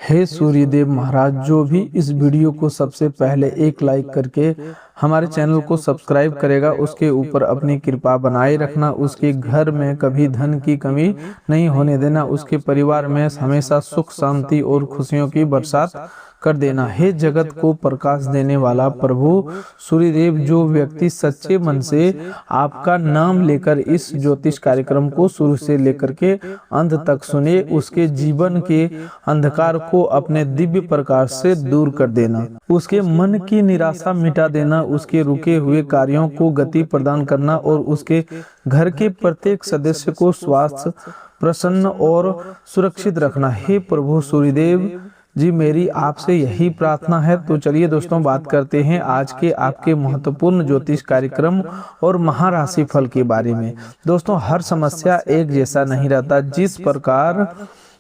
हे सूर्यदेव महाराज, जो भी इस वीडियो को सबसे पहले एक लाइक करके हमारे चैनल को सब्सक्राइब करेगा, उसके ऊपर अपनी कृपा बनाए रखना। उसके घर में कभी धन की कमी नहीं होने देना। उसके परिवार में हमेशा सुख शांति और खुशियों की बरसात कर देना। हे जगत को प्रकाश देने वाला प्रभु सूर्यदेव, जो व्यक्ति सच्चे मन से आपका नाम लेकर इस ज्योतिष कार्यक्रम को शुरू से लेकर के अंत तक सुने, उसके जीवन के अंधकार को अपने दिव्य प्रकाश से दूर कर देना। उसके मन की निराशा मिटा देना। उसके रुके हुए कार्यों को गति प्रदान करना और उसके घर के प्रत्येक सदस्य को स्वास्थ्य, प्रसन्न और सुरक्षित रखना। हे प्रभु सूर्यदेव जी, मेरी आपसे यही प्रार्थना है। तो चलिए दोस्तों, बात करते हैं आज के आपके महत्वपूर्ण ज्योतिष कार्यक्रम और महाराशि फल के बारे में। दोस्तों, हर समस्या एक जैसा नहीं रहता। जिस प्रकार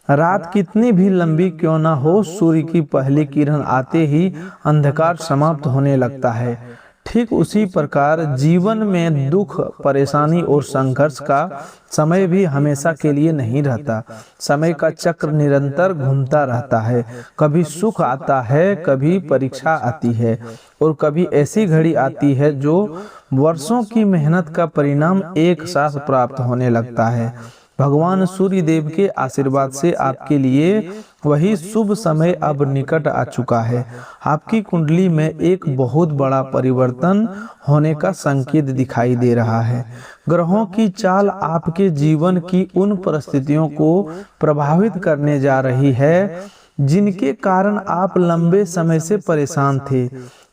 रात कितनी भी लंबी क्यों ना हो, सूर्य की पहली किरण आते ही अंधकार समाप्त होने लगता है। ठीक उसी प्रकार जीवन में दुख, परेशानी और संघर्ष का समय भी हमेशा के लिए नहीं रहता। समय का चक्र निरंतर घूमता रहता है। कभी सुख आता है, कभी परीक्षा आती है और कभी ऐसी घड़ी आती है जो वर्षों की मेहनत का परिणाम एक साथ प्राप्त होने लगता है। भगवान सूर्य देव के आशीर्वाद से आपके लिए वही शुभ समय अब निकट आ चुका है। आपकी कुंडली में एक बहुत बड़ा परिवर्तन होने का संकेत दिखाई दे रहा है। ग्रहों की चाल आपके जीवन की उन परिस्थितियों को प्रभावित करने जा रही है जिनके कारण आप लंबे समय से परेशान थे।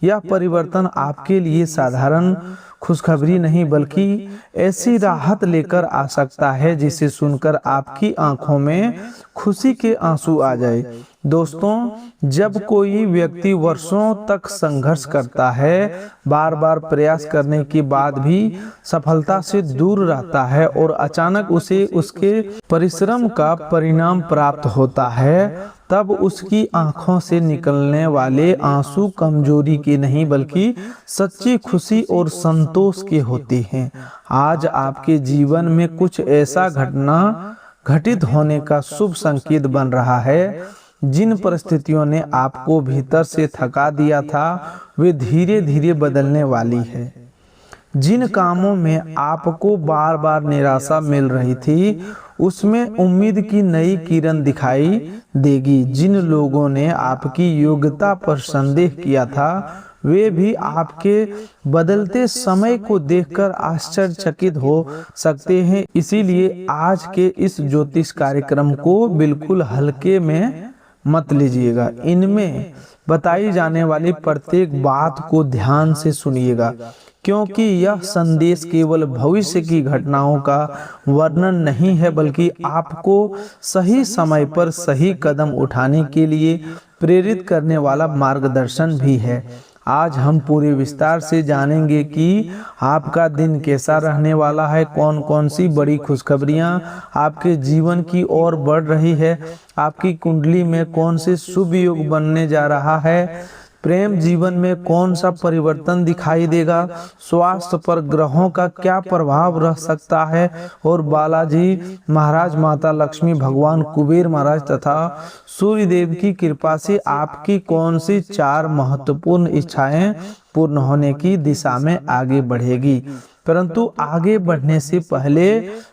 यह परिवर्तन आपके लिए साधारण खुशखबरी नहीं बल्कि ऐसी राहत लेकर आ सकता है जिसे सुनकर आपकी आंखों में खुशी के आंसू आ जाए। दोस्तों, जब कोई व्यक्ति वर्षों तक संघर्ष करता है, बार बार प्रयास करने के बाद भी सफलता से दूर रहता है और अचानक उसे उसके परिश्रम का परिणाम प्राप्त होता है, तब उसकी आंखों से निकलने वाले आंसू कमजोरी के नहीं बल्कि सच्ची खुशी और संतोष के होते हैं। आज आपके जीवन में कुछ ऐसा घटना घटित होने का शुभ संकेत बन रहा है। जिन परिस्थितियों ने आपको भीतर से थका दिया था, वे धीरे धीरे बदलने वाली है। जिन कामों में आपको बार बार निराशा मिल रही थी, उसमें उम्मीद की नई किरण दिखाई देगी। जिन लोगों ने आपकी योग्यता पर संदेह किया था, वे भी आपके बदलते समय को देखकर आश्चर्यचकित हो सकते हैं। इसीलिए आज के इस ज्योतिष कार्यक्रम को बिल्कुल हल्के में मत लीजिएगा। इनमें बताई जाने वाली प्रत्येक बात को ध्यान से सुनिएगा, क्योंकि यह संदेश केवल भविष्य की घटनाओं का वर्णन नहीं है बल्कि आपको सही समय पर सही कदम उठाने के लिए प्रेरित करने वाला मार्गदर्शन भी है। आज हम पूरे विस्तार से जानेंगे कि आपका दिन कैसा रहने वाला है, कौन कौन सी बड़ी खुशखबरियां आपके जीवन की ओर बढ़ रही है, आपकी कुंडली में कौन से शुभ योग बनने जा रहा है, प्रेम जीवन में कौन सा परिवर्तन दिखाई देगा, स्वास्थ्य पर ग्रहों का क्या प्रभाव रह सकता है और बालाजी महाराज, माता लक्ष्मी, भगवान कुबेर महाराज तथा सूर्य देव की कृपा से आपकी कौन सी 4 महत्वपूर्ण इच्छाएं पूर्ण होने की दिशा में आगे बढ़ेगी। परंतु आगे बढ़ने से पहले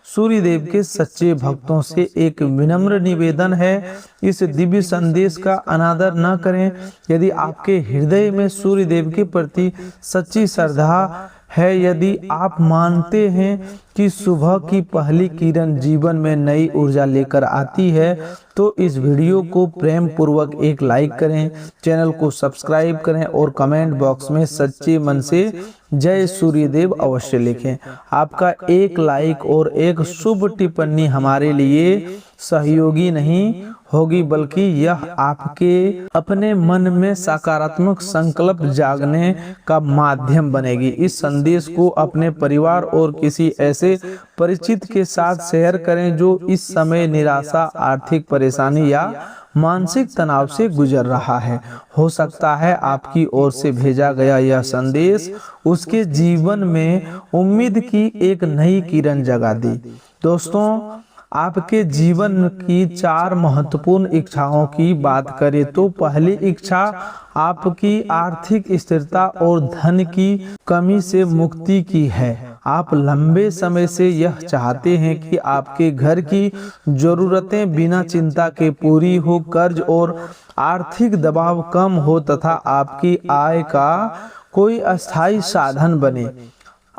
सूर्य देव के सच्चे भक्तों से एक विनम्र निवेदन है, इस दिव्य संदेश का अनादर न करें। यदि आपके हृदय में सूर्य देव के प्रति सच्ची श्रद्धा है, यदि आप मानते हैं कि सुबह की पहली किरण जीवन में नई ऊर्जा लेकर आती है, तो इस वीडियो को प्रेम पूर्वक एक लाइक करें, चैनल को सब्सक्राइब करें और कमेंट बॉक्स में सच्चे मन से जय सूर्यदेव अवश्य लिखें। आपका एक लाइक और एक शुभ टिप्पणी हमारे लिए सहयोगी नहीं होगी बल्कि यह आपके अपने मन में सकारात्मक संकल्प जागने का माध्यम बनेगी। इस संदेश को अपने परिवार और किसी ऐसे परिचित के साथ शेयर करें जो इस समय निराशा, आर्थिक परेशानी या मानसिक तनाव से गुजर रहा है। हो सकता है आपकी ओर से भेजा गया यह संदेश उसके जीवन में उम्मीद की एक नई किरण जगा दे। दोस्तों, आपके जीवन की 4 महत्वपूर्ण इच्छाओं की बात करें तो पहली इच्छा आपकी आर्थिक स्थिरता और धन की कमी से मुक्ति की है। आप लंबे समय से यह चाहते हैं कि आपके घर की जरूरतें बिना चिंता के पूरी हो, कर्ज और आर्थिक दबाव कम हो तथा आपकी आय का कोई अस्थायी साधन बने।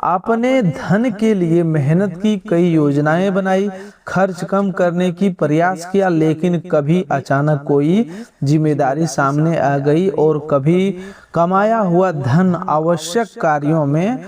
आपने धन के लिए मेहनत की, कई योजनाएं बनाई, खर्च कम करने की प्रयास किया, लेकिन कभी अचानक कोई जिम्मेदारी सामने आ गई और कभी कमाया हुआ धन आवश्यक कार्यों में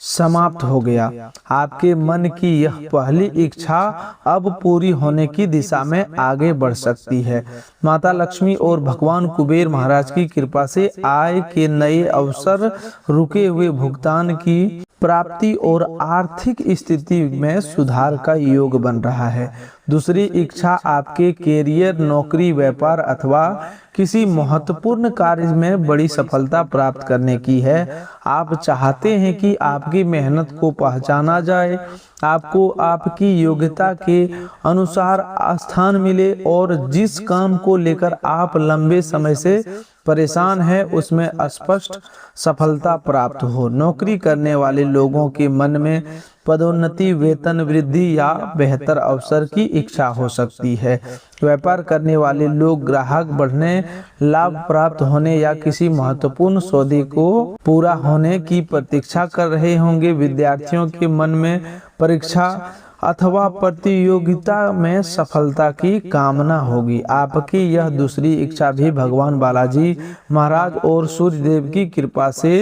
समाप्त हो गया। आपके मन की यह पहली इच्छा अब पूरी होने की दिशा में आगे बढ़ सकती है। माता लक्ष्मी और भगवान कुबेर महाराज की कृपा से आय के नए अवसर, रुके हुए भुगतान की प्राप्ति और आर्थिक स्थिति में सुधार का योग बन रहा है। दूसरी इच्छा आपके कैरियर, नौकरी, व्यापार अथवा किसी महत्वपूर्ण कार्य में बड़ी सफलता प्राप्त करने की है। आप चाहते हैं कि आपकी मेहनत को पहचाना जाए, आपको आपकी योग्यता के अनुसार स्थान मिले और जिस काम को लेकर आप लंबे समय से परेशान है उसमें स्पष्ट सफलता प्राप्त हो। नौकरी करने वाले लोगों के मन में पदोन्नति, वेतन वृद्धि या बेहतर अवसर की इच्छा हो सकती है। व्यापार करने वाले लोग ग्राहक बढ़ने, लाभ प्राप्त होने या किसी महत्वपूर्ण सौदे को पूरा होने की प्रतीक्षा कर रहे होंगे। विद्यार्थियों के मन में परीक्षा अथवा प्रतियोगिता में सफलता की कामना होगी। आपकी यह दूसरी इच्छा भी भगवान बालाजी महाराज और सूर्य देव की कृपा से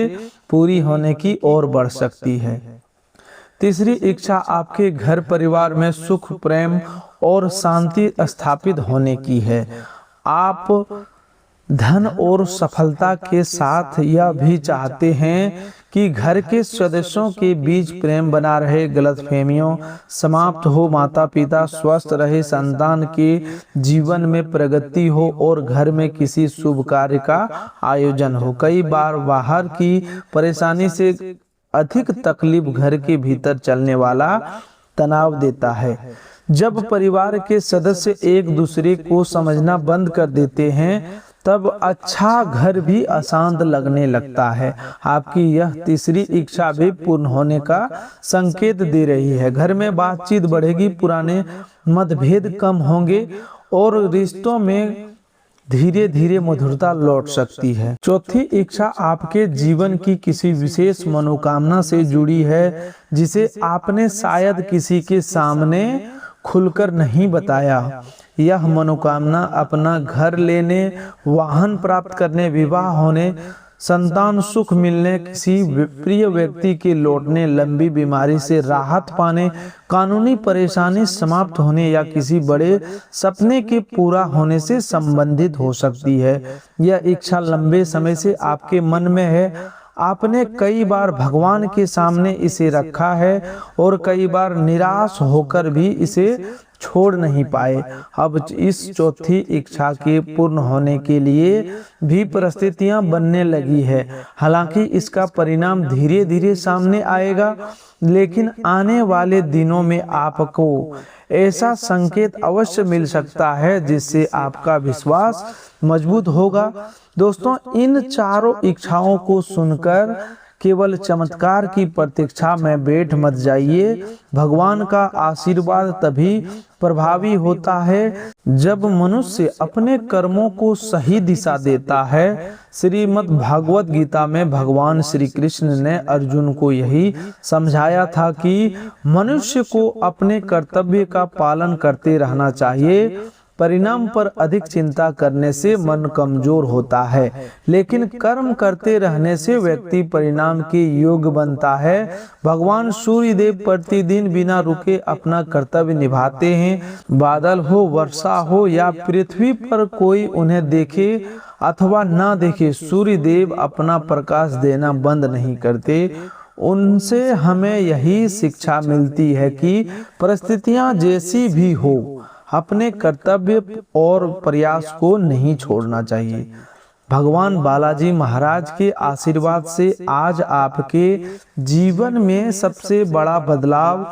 पूरी होने की ओर बढ़ सकती है। तीसरी इच्छा आपके घर परिवार में सुख, प्रेम और शांति स्थापित होने की है। आप धन और सफलता के साथ यह भी चाहते हैं कि घर के सदस्यों के बीच प्रेम बना रहे, गलतफहमियों समाप्त हो, माता पिता स्वस्थ रहे, संतान के जीवन में प्रगति हो और घर में किसी शुभ कार्य का आयोजन हो। कई बार बाहर की परेशानी से अधिक तकलीफ घर के भीतर चलने वाला तनाव देता है। जब परिवार के सदस्य एक दूसरे को समझना बंद कर देते हैं तब अच्छा घर भी अशांत लगने लगता है। आपकी यह तीसरी इच्छा भी पूर्ण होने का संकेत दे रही है। घर में बातचीत बढ़ेगी, पुराने मतभेद कम होंगे और रिश्तों में धीरे धीरे मधुरता लौट सकती है। चौथी इच्छा आपके जीवन की किसी विशेष मनोकामना से जुड़ी है जिसे आपने शायद किसी के सामने खुलकर नहीं बताया। यह मनोकामना अपना घर लेने, वाहन प्राप्त करने, विवाह होने, संतान सुख मिलने, किसी प्रिय व्यक्ति के लौटने, लंबी बीमारी से राहत पाने, कानूनी परेशानी समाप्त होने या किसी बड़े सपने के पूरा होने से संबंधित हो सकती है। यह इच्छा लंबे समय से आपके मन में है। आपने कई बार भगवान के सामने इसे रखा है और कई बार निराश होकर भी इसे छोड़ नहीं पाए। अब इस चौथी इच्छा के पूर्ण होने के लिए भी परिस्थितियां बनने लगी है। हालांकि इसका परिणाम धीरे धीरे सामने आएगा, लेकिन आने वाले दिनों में आपको ऐसा संकेत अवश्य मिल सकता है जिससे आपका विश्वास मजबूत होगा। दोस्तों, इन चारों इच्छाओं को सुनकर केवल चमत्कार की प्रतीक्षा में बैठ मत जाइए। भगवान का आशीर्वाद तभी प्रभावी होता है जब मनुष्य अपने कर्मों को सही दिशा देता है। श्रीमद् भागवत गीता में भगवान श्री कृष्ण ने अर्जुन को यही समझाया था कि मनुष्य को अपने कर्तव्य का पालन करते रहना चाहिए। परिणाम पर अधिक चिंता करने से मन कमजोर होता है, लेकिन कर्म करते रहने से व्यक्ति परिणाम के योग्य बनता है। भगवान सूर्य देव प्रतिदिन बिना रुके अपना कर्तव्य निभाते हैं। बादल हो, वर्षा हो या पृथ्वी पर कोई उन्हें देखे अथवा ना देखे, सूर्य देव अपना प्रकाश देना बंद नहीं करते। उनसे हमें यही शिक्षा मिलती है कि परिस्थितियां जैसी भी हो, अपने कर्तव्य और प्रयास को नहीं छोड़ना चाहिए। भगवान बालाजी महाराज के आशीर्वाद से आज आपके जीवन में सबसे बड़ा बदलाव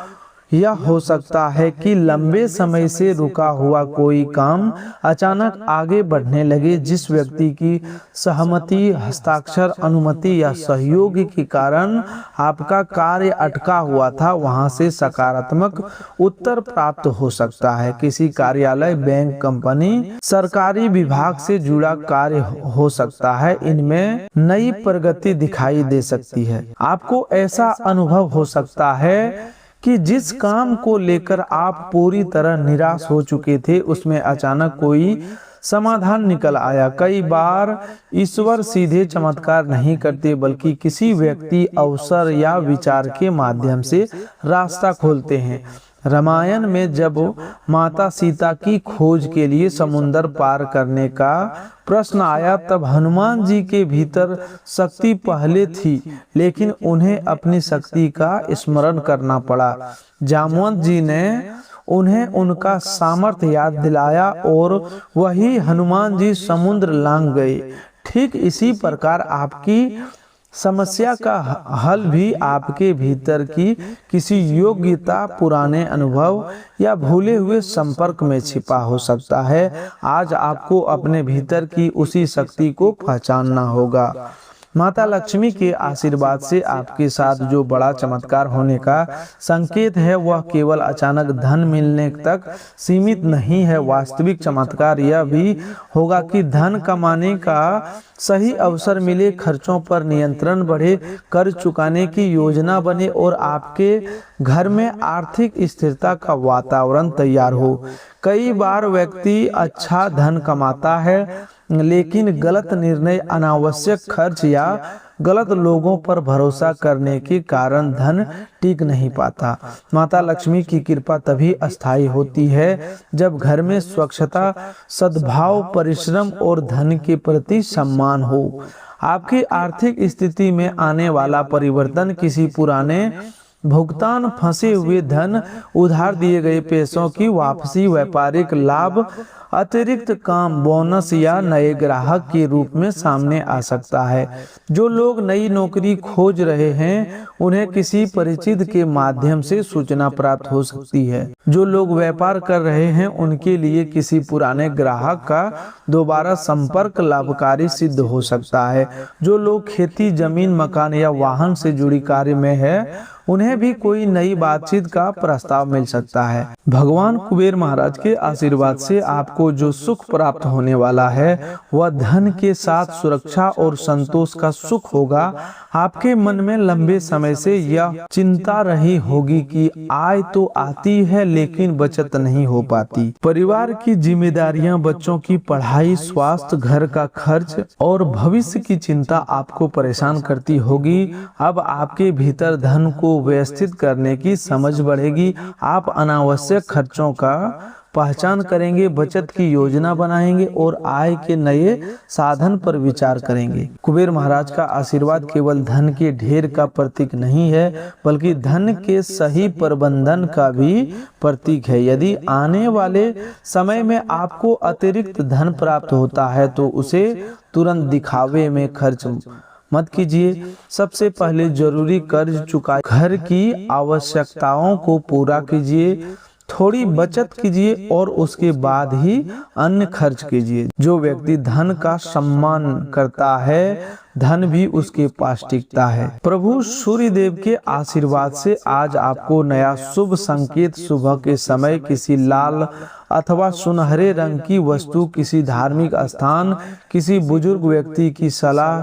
यह हो सकता है कि लंबे समय से रुका हुआ कोई काम अचानक आगे बढ़ने लगे। जिस व्यक्ति की सहमति, हस्ताक्षर, अनुमति या सहयोग के कारण आपका कार्य अटका हुआ था, वहां से सकारात्मक उत्तर प्राप्त हो सकता है। किसी कार्यालय, बैंक, कंपनी, सरकारी विभाग से जुड़ा कार्य हो सकता है। इनमें नई प्रगति दिखाई दे सकती है। आपको ऐसा अनुभव हो सकता है कि जिस काम को लेकर आप पूरी तरह निराश हो चुके थे, उसमें अचानक कोई समाधान निकल आया। कई बार ईश्वर सीधे चमत्कार नहीं करते, बल्कि किसी व्यक्ति, अवसर या विचार के माध्यम से रास्ता खोलते हैं। रामायण में जब माता सीता की खोज के लिए समुद्र पार करने का प्रश्न आया, तब हनुमान जी के भीतर शक्ति पहले थी, लेकिन उन्हें अपनी शक्ति का स्मरण करना पड़ा। जामवंत जी ने उन्हें उनका सामर्थ्य याद दिलाया और वही हनुमान जी समुद्र लांघ गए। ठीक इसी प्रकार आपकी समस्या का हल भी आपके भीतर की किसी योग्यता, पुराने अनुभव या भूले हुए संपर्क में छिपा हो सकता है। आज आपको अपने भीतर की उसी शक्ति को पहचानना होगा। माता लक्ष्मी के आशीर्वाद से आपके साथ जो बड़ा चमत्कार होने का संकेत है, वह केवल अचानक धन मिलने तक सीमित नहीं है। वास्तविक चमत्कार यह भी होगा कि धन कमाने का सही अवसर मिले, खर्चों पर नियंत्रण बढ़े, कर्ज चुकाने की योजना बने और आपके घर में आर्थिक स्थिरता का वातावरण तैयार हो। कई बार व्यक्ति अच्छा धन कमाता है, लेकिन गलत निर्णय, अनावश्यक खर्च या गलत लोगों पर भरोसा करने के कारण धन टिक नहीं पाता। माता लक्ष्मी की कृपा तभी अस्थायी होती है जब घर में स्वच्छता, सद्भाव, परिश्रम और धन के प्रति सम्मान हो। आपकी आर्थिक स्थिति में आने वाला परिवर्तन किसी पुराने भुगतान, फंसे हुए धन, उधार दिए गए पैसों की वापसी, व्यापारिक लाभ, अतिरिक्त काम, बोनस या नए ग्राहक के रूप में सामने आ सकता है। जो लोग नई नौकरी खोज रहे हैं, उन्हें किसी परिचित के माध्यम से सूचना प्राप्त हो सकती है। जो लोग व्यापार कर रहे हैं, उनके लिए किसी पुराने ग्राहक का दोबारा संपर्क लाभकारी सिद्ध हो सकता है। जो लोग खेती, जमीन, मकान या वाहन से जुड़ी कार्य में है, उन्हें भी कोई नई बातचीत का प्रस्ताव मिल सकता है। भगवान कुबेर महाराज के आशीर्वाद से आपको जो सुख प्राप्त होने वाला है, वह धन के साथ सुरक्षा और संतोष का सुख होगा। आपके मन में लंबे समय से यह चिंता रही होगी कि आय तो आती है, लेकिन बचत नहीं हो पाती। परिवार की जिम्मेदारियां, बच्चों की पढ़ाई, स्वास्थ्य, घर का खर्च और भविष्य की चिंता आपको परेशान करती होगी। अब आपके भीतर धन को व्यवस्थित करने की समझ बढ़ेगी। आप अनावश्यक खर्चों का पहचान करेंगे, बचत की योजना बनाएंगे और आय के नए साधन पर विचार करेंगे। कुबेर महाराज का आशीर्वाद केवल धन के ढेर का प्रतीक नहीं है, बल्कि धन के सही प्रबंधन का भी प्रतीक है। यदि आने वाले समय में आपको अतिरिक्त धन प्राप्त होता है, तो उसे तुरंत दिखावे में खर्च मत कीजिए। सबसे पहले जरूरी कर्ज चुकाइए, घर की आवश्यकताओं को पूरा कीजिए, थोड़ी बचत कीजिए और उसके बाद ही अन्य खर्च कीजिए। जो व्यक्ति धन का सम्मान करता है, धन भी उसके पास टिकता है। प्रभु सूर्य देव के आशीर्वाद से आज आपको नया शुभ संकेत सुबह के समय किसी लाल अथवा सुनहरे रंग की वस्तु, किसी धार्मिक स्थान, किसी बुजुर्ग व्यक्ति की सलाह,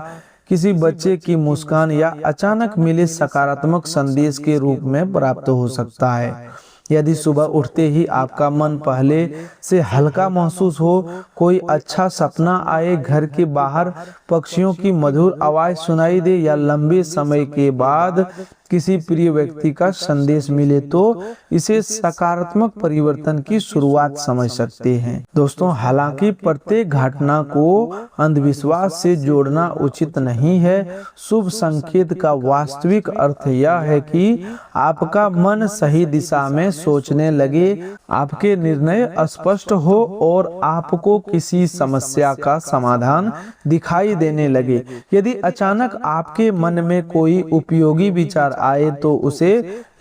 किसी बच्चे की मुस्कान या अचानक मिले सकारात्मक संदेश के रूप में प्राप्त हो सकता है। यदि सुबह उठते ही आपका मन पहले से हल्का महसूस हो, कोई अच्छा सपना आए, घर के बाहर पक्षियों की मधुर आवाज सुनाई दे या लंबे समय के बाद किसी प्रिय व्यक्ति का संदेश मिले, तो इसे सकारात्मक परिवर्तन की शुरुआत समझ सकते हैं। दोस्तों, हालांकि प्रत्येक घटना को अंधविश्वास से जोड़ना उचित नहीं है। शुभ संकेत का वास्तविक अर्थ यह है कि आपका मन सही दिशा में सोचने लगे, आपके निर्णय स्पष्ट हो और आपको किसी समस्या का समाधान दिखाई देने लगे। यदि अचानक आपके मन में कोई उपयोगी विचार आए तो उसे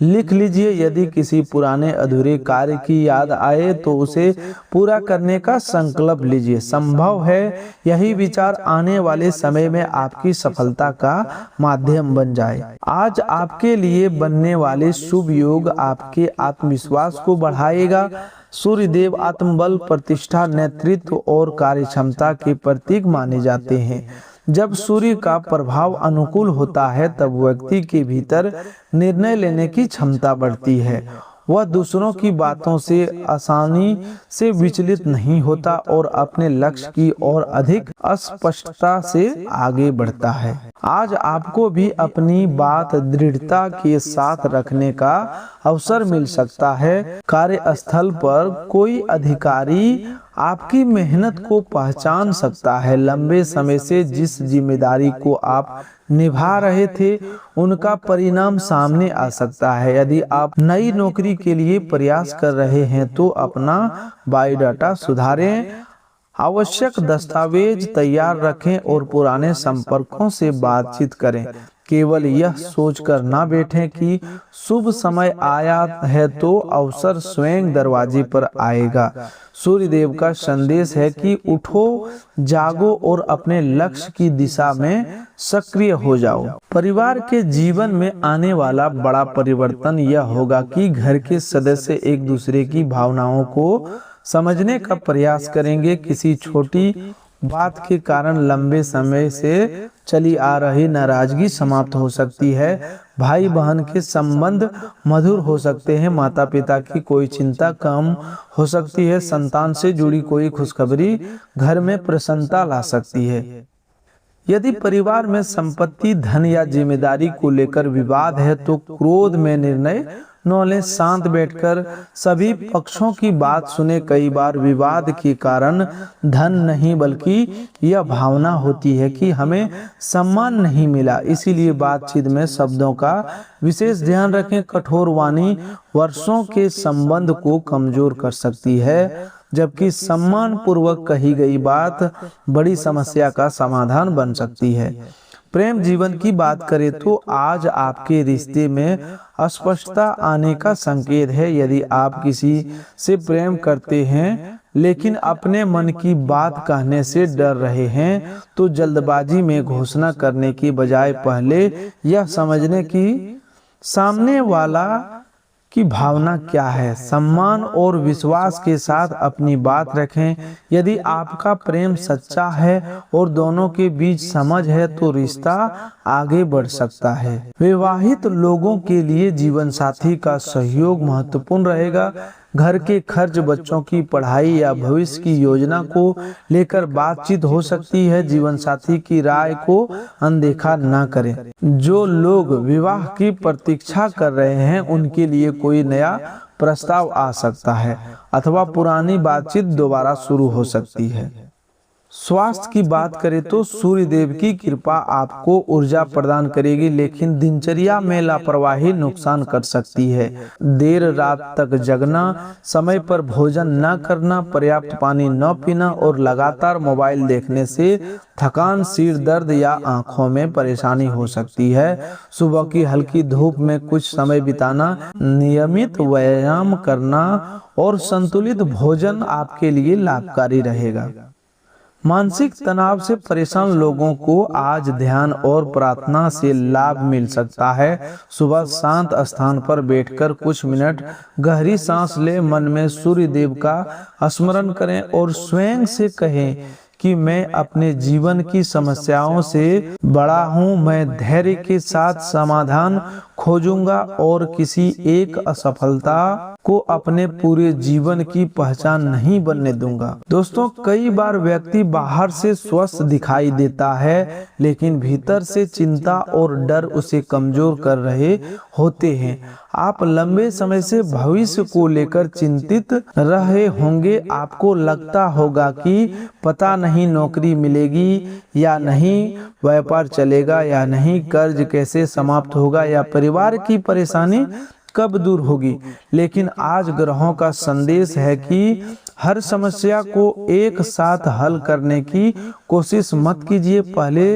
लिख लीजिए। यदि किसी पुराने अधूरे कार्य की याद आए तो उसे पूरा करने का संकल्प लीजिए। संभव है यही विचार आने वाले समय में आपकी सफलता का माध्यम बन जाए। आज आपके लिए बनने वाले शुभ योग आपके आत्मविश्वास को बढ़ाएगा। सूर्य देव आत्मबल, प्रतिष्ठा, नेतृत्व और कार्यक्षमता के प्रतीक माने जाते हैं। जब सूर्य का प्रभाव अनुकूल होता है तब व्यक्ति के भीतर निर्णय लेने की क्षमता बढ़ती है। वह दूसरों की बातों से आसानी से विचलित नहीं होता और अपने लक्ष्य की ओर अधिक स्पष्टता से आगे बढ़ता है। आज आपको भी अपनी बात दृढ़ता के साथ रखने का अवसर मिल सकता है। कार्यस्थल पर कोई अधिकारी आपकी मेहनत को पहचान सकता है। लंबे समय से जिस जिम्मेदारी को आप निभा रहे थे उनका परिणाम सामने आ सकता है। यदि आप नई नौकरी के लिए प्रयास कर रहे हैं तो अपना बायोडाटा सुधारें, आवश्यक दस्तावेज तैयार रखें और पुराने संपर्कों से बातचीत करें। केवल यह सोचकर ना बैठें कि शुभ समय आया है तो अवसर स्वयं दरवाजे पर आएगा। सूर्य देव का संदेश है कि उठो, जागो और अपने लक्ष्य की दिशा में सक्रिय हो जाओ। परिवार के जीवन में आने वाला बड़ा परिवर्तन यह होगा कि घर के सदस्य एक दूसरे की भावनाओं को समझने का प्रयास करेंगे। किसी छोटी बात के कारण लंबे समय से चली आ रही नाराजगी समाप्त हो सकती है। भाई बहन के संबंध मधुर हो सकते हैं। माता पिता की कोई चिंता कम हो सकती है। संतान से जुड़ी कोई खुशखबरी घर में प्रसन्नता ला सकती है। यदि परिवार में संपत्ति, धन या जिम्मेदारी को लेकर विवाद है तो क्रोध में निर्णय न लें। शांत बैठकर सभी पक्षों की बात सुने। कई बार विवाद के कारण धन नहीं बल्कि यह भावना होती है कि हमें सम्मान नहीं मिला। इसीलिए बातचीत में शब्दों का विशेष ध्यान रखें। कठोर वाणी वर्षों के संबंध को कमजोर कर सकती है, जबकि सम्मान पूर्वक कही गई बात बड़ी समस्या का समाधान बन सकती है। प्रेम जीवन की बात करें तो आज आपके रिश्ते में अस्पष्टता आने का संकेत है। यदि आप किसी से प्रेम करते हैं लेकिन अपने मन की बात कहने से डर रहे हैं तो जल्दबाजी में घोषणा करने की बजाय पहले यह समझने की सामने वाला की भावना क्या है। सम्मान और विश्वास के साथ अपनी बात रखें। यदि आपका प्रेम सच्चा है और दोनों के बीच समझ है तो रिश्ता आगे बढ़ सकता है। विवाहित लोगों के लिए जीवन साथी का सहयोग महत्वपूर्ण रहेगा। घर के खर्च, बच्चों की पढ़ाई या भविष्य की योजना को लेकर बातचीत हो सकती है। जीवन साथी की राय को अनदेखा ना करें। जो लोग विवाह की प्रतीक्षा कर रहे हैं उनके लिए कोई नया प्रस्ताव आ सकता है अथवा पुरानी बातचीत दोबारा शुरू हो सकती है। स्वास्थ्य की बात करें तो सूर्य देव की कृपा आपको ऊर्जा प्रदान करेगी, लेकिन दिनचर्या में लापरवाही नुकसान कर सकती है। देर रात तक जगना, समय पर भोजन न करना, पर्याप्त पानी न पीना और लगातार मोबाइल देखने से थकान, सिर दर्द या आंखों में परेशानी हो सकती है। सुबह की हल्की धूप में कुछ समय बिताना, नियमित व्यायाम करना और संतुलित भोजन आपके लिए लाभकारी रहेगा। मानसिक तनाव से परेशान लोगों को आज ध्यान और प्रार्थना से लाभ मिल सकता है। सुबह शांत स्थान पर बैठकर कुछ मिनट गहरी सांस लें, मन में सूर्य देव का स्मरण करें और स्वयं से कहें कि मैं अपने जीवन की समस्याओं से बड़ा हूँ। मैं धैर्य के साथ समाधान खोजूंगा और किसी एक असफलता को अपने पूरे जीवन की पहचान नहीं बनने दूंगा। दोस्तों, कई बार व्यक्ति बाहर से स्वस्थ दिखाई देता है लेकिन भीतर से चिंता और डर उसे कमजोर कर रहे होते हैं। आप लंबे समय से भविष्य को लेकर चिंतित रहे होंगे। आपको लगता होगा कि पता नहीं नौकरी मिलेगी या नहीं, व्यापार चलेगा या नहीं, कर्ज कैसे समाप्त होगा या परिवार की परेशानी कब दूर होगी। लेकिन आज ग्रहों का संदेश है कि हर समस्या को एक साथ हल करने की कोशिश मत कीजिए। पहले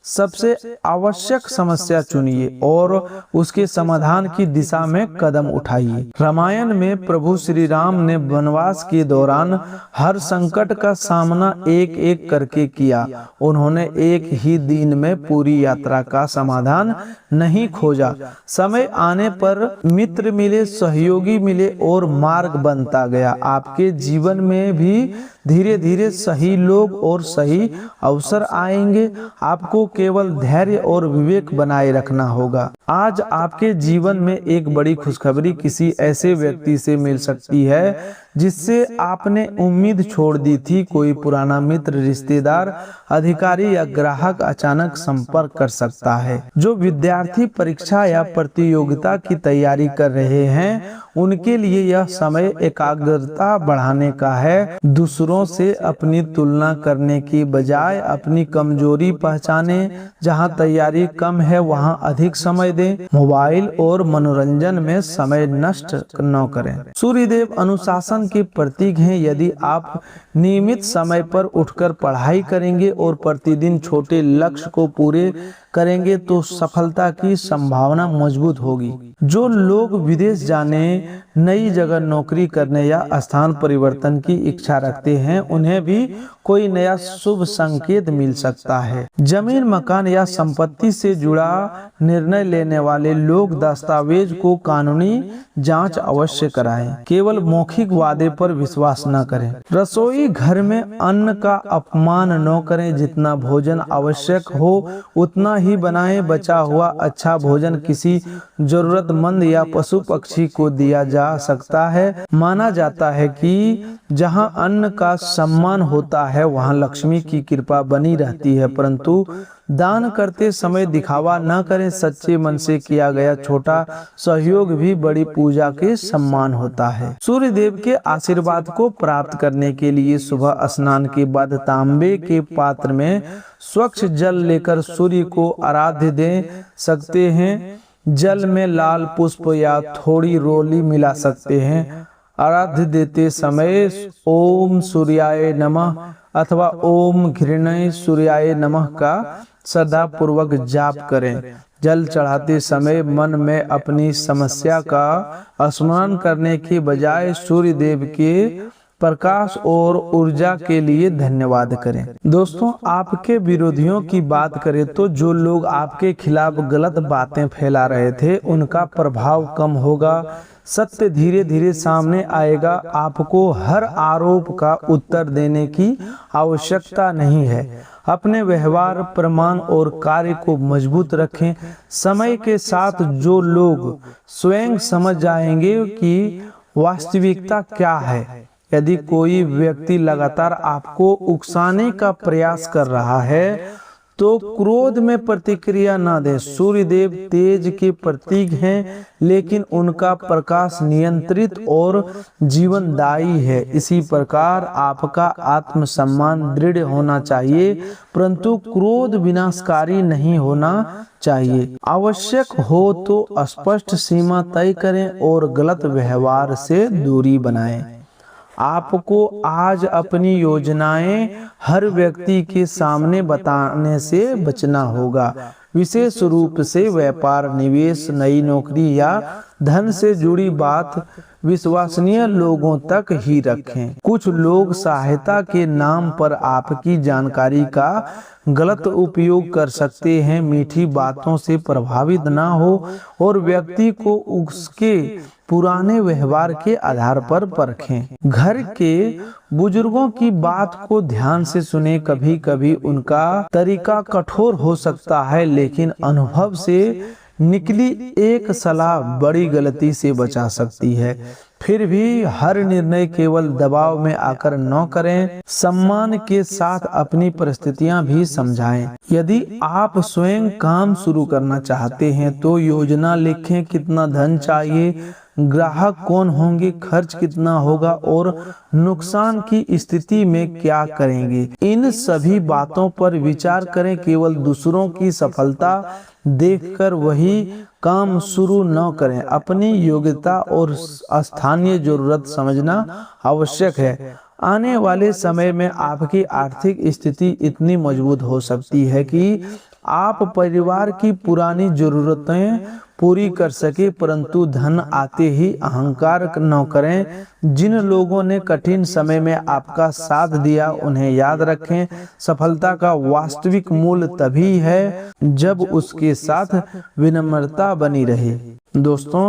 सबसे आवश्यक समस्या चुनिए और उसके समाधान की दिशा में कदम उठाइए। रामायण में प्रभु श्री राम ने वनवास के दौरान हर संकट का सामना एक एक करके किया। उन्होंने एक ही दिन में पूरी यात्रा का समाधान नहीं खोजा। समय आने पर मित्र मिले, सहयोगी मिले और मार्ग बनता गया। आपके जीवन में भी धीरे धीरे सही लोग और सही अवसर आएंगे। आपको केवल धैर्य और विवेक बनाए रखना होगा। आज आपके जीवन में एक बड़ी खुशखबरी किसी ऐसे व्यक्ति से मिल सकती है जिससे आपने उम्मीद छोड़ दी थी। कोई पुराना मित्र, रिश्तेदार, अधिकारी या ग्राहक अचानक संपर्क कर सकता है। जो विद्यार्थी परीक्षा या प्रतियोगिता की तैयारी कर रहे हैं, उनके लिए यह समय एकाग्रता बढ़ाने का है। दूसरों से अपनी तुलना करने की बजाय अपनी कमजोरी पहचाने। जहां तैयारी कम है वहां अधिक समय दें। मोबाइल और मनोरंजन में समय नष्ट न करें। सूर्यदेव अनुशासन के प्रतीक हैं। यदि आप नियमित समय पर उठकर पढ़ाई करेंगे और प्रतिदिन छोटे लक्ष्य को पूरे करेंगे तो सफलता की संभावना मजबूत होगी। जो लोग विदेश जाने, नई जगह नौकरी करने या स्थान परिवर्तन की इच्छा रखते हैं, उन्हें भी कोई नया शुभ संकेत मिल सकता है। जमीन, मकान या संपत्ति से जुड़ा निर्णय लेने वाले लोग दस्तावेज को कानूनी जांच अवश्य कराएं। केवल मौखिक वादे पर विश्वास न करें। रसोई घर में अन्न का अपमान न करें। जितना भोजन आवश्यक हो उतना ही बनाएं। बचा हुआ अच्छा भोजन किसी जरूरतमंद या पशु पक्षी को दिया जा सकता है। माना जाता है कि जहां अन्न का सम्मान होता है वहां लक्ष्मी की कृपा बनी रहती है। परंतु दान करते समय दिखावा न करें। सच्चे मन से किया गया छोटा सहयोग भी बड़ी पूजा के सम्मान होता है। सूर्य देव के आशीर्वाद को प्राप्त करने के लिए सुबह स्नान के बाद तांबे के पात्र में स्वच्छ जल लेकर सूर्य को आराध्य दे सकते हैं। जल में लाल पुष्प या थोड़ी रोली मिला सकते हैं। आराध्य देते समय ओम सूर्याय नमः अथवा ओम घृणाय सूर्याय नमः का श्रद्धा पूर्वक जाप करें। जल चढ़ाते समय मन में अपनी समस्या का स्मरण करने के बजाय सूर्य देव के प्रकाश और ऊर्जा के लिए धन्यवाद करें। दोस्तों, आपके विरोधियों की बात करें तो जो लोग आपके खिलाफ गलत बातें फैला रहे थे उनका प्रभाव कम होगा। सत्य धीरे धीरे सामने आएगा। आपको हर आरोप का उत्तर देने की आवश्यकता नहीं है। अपने व्यवहार, प्रमाण और कार्य को मजबूत रखें। समय के साथ जो लोग स्वयं समझ जाएंगे कि वास्तविकता क्या है। यदि कोई व्यक्ति लगातार आपको उकसाने का प्रयास कर रहा है तो क्रोध में प्रतिक्रिया न दें। सूर्य देव तेज के प्रतीक हैं, लेकिन उनका प्रकाश नियंत्रित और जीवनदायी है। इसी प्रकार आपका आत्मसम्मान दृढ़ होना चाहिए, परंतु क्रोध विनाशकारी नहीं होना चाहिए। आवश्यक हो तो स्पष्ट सीमा तय करें और गलत व्यवहार से दूरी बनाएं। आपको आज अपनी योजनाएं हर व्यक्ति के सामने बताने से बचना होगा। विशेष रूप से व्यापार, निवेश, नई नौकरी या धन से जुड़ी बात विश्वसनीय लोगों तक ही रखें। कुछ लोग सहायता के नाम पर आपकी जानकारी का गलत उपयोग कर सकते हैं। मीठी बातों से प्रभावित ना हो और व्यक्ति को उसके पुराने व्यवहार के आधार पर परखें। घर के बुजुर्गों की बात को ध्यान से सुने। कभी कभी उनका तरीका कठोर हो सकता है, लेकिन अनुभव से निकली एक सलाह बड़ी गलती से बचा सकती है। फिर भी हर निर्णय केवल दबाव में आकर न करें। सम्मान के साथ अपनी परिस्थितियां भी समझाएं। यदि आप स्वयं काम शुरू करना चाहते हैं तो योजना लिखें। कितना धन चाहिए, ग्राहक कौन होंगे, खर्च कितना होगा और नुकसान की स्थिति में क्या करेंगे। इन सभी बातों पर विचार करें। केवल दूसरों की सफलता देखकर वही काम शुरू न करें। अपनी योग्यता और स्थानीय जरूरत समझना आवश्यक है। आने वाले समय में आपकी आर्थिक स्थिति इतनी मजबूत हो सकती है कि आप परिवार की पुरानी जरूरतें पूरी कर सके, परंतु धन आते ही अहंकार न करें। जिन लोगों ने कठिन समय में आपका साथ दिया उन्हें याद रखें। सफलता का वास्तविक मूल्य तभी है जब उसके साथ विनम्रता बनी रहे। दोस्तों,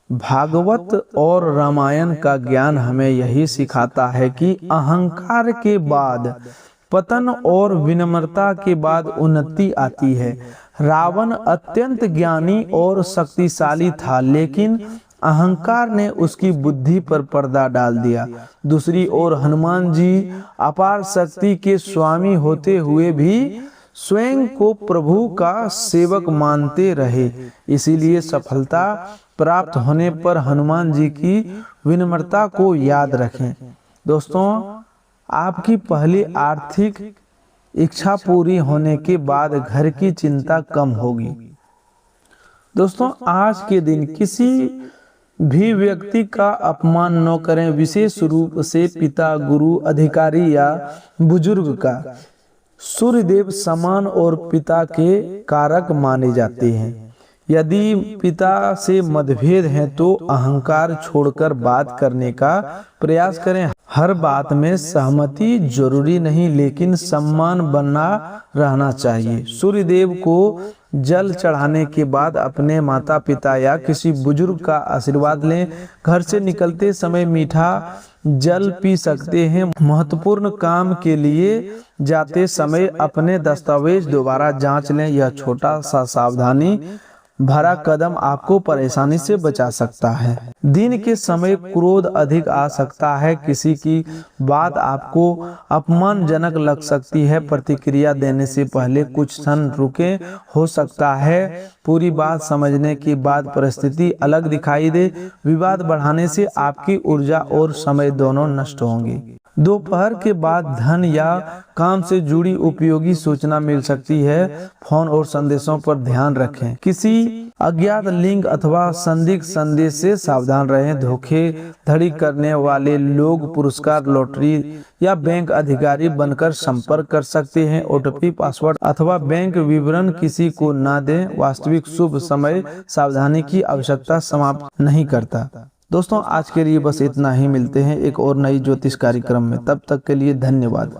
भागवत और रामायण का ज्ञान हमें यही सिखाता है कि अहंकार के बाद पतन और विनम्रता के बाद उन्नति आती है। रावण अत्यंत ज्ञानी और शक्तिशाली था, लेकिन अहंकार ने उसकी बुद्धि पर पर्दा डाल दिया। दूसरी ओर हनुमान जी अपार शक्ति के स्वामी होते हुए भी स्वयं को प्रभु का सेवक मानते रहे। इसीलिए सफलता प्राप्त होने पर हनुमान जी की विनम्रता को याद रखें। दोस्तों, आपकी पहली आर्थिक इच्छा पूरी होने के बाद घर की चिंता कम होगी। दोस्तों, आज के दिन किसी भी व्यक्ति का अपमान न करें, विशेष रूप से पिता, गुरु, अधिकारी या बुजुर्ग का। सूर्यदेव समान और पिता के कारक माने जाते हैं। यदि पिता से मतभेद है तो अहंकार छोड़कर बात करने का प्रयास करें। हर बात में सहमति जरूरी नहीं, लेकिन सम्मान बना रहना चाहिए। सूर्यदेव को जल चढ़ाने के बाद अपने माता पिता या किसी बुजुर्ग का आशीर्वाद लें। घर से निकलते समय मीठा जल पी सकते हैं। महत्वपूर्ण काम के लिए जाते समय अपने दस्तावेज दोबारा जांच लें। यह छोटा सा सावधानी भरा कदम आपको परेशानी से बचा सकता है। दिन के समय क्रोध अधिक आ सकता है। किसी की बात आपको अपमानजनक लग सकती है। प्रतिक्रिया देने से पहले कुछ क्षण रुके। हो सकता है पूरी बात समझने के बाद परिस्थिति अलग दिखाई दे। विवाद बढ़ाने से आपकी ऊर्जा और समय दोनों नष्ट होंगे। दोपहर के बाद धन या काम से जुड़ी उपयोगी सूचना मिल सकती है। फोन और संदेशों पर ध्यान रखें। किसी अज्ञात लिंक अथवा संदिग्ध संदेश से सावधान रहें। धोखेधड़ी करने वाले लोग पुरस्कार, लॉटरी या बैंक अधिकारी बनकर संपर्क कर सकते हैं। ओटीपी, पासवर्ड अथवा बैंक विवरण किसी को ना दें। वास्तविक शुभ समय सावधानी की आवश्यकता समाप्त नहीं करता। दोस्तों, आज के लिए बस इतना ही। मिलते हैं एक और नई ज्योतिष कार्यक्रम में। तब तक के लिए धन्यवाद।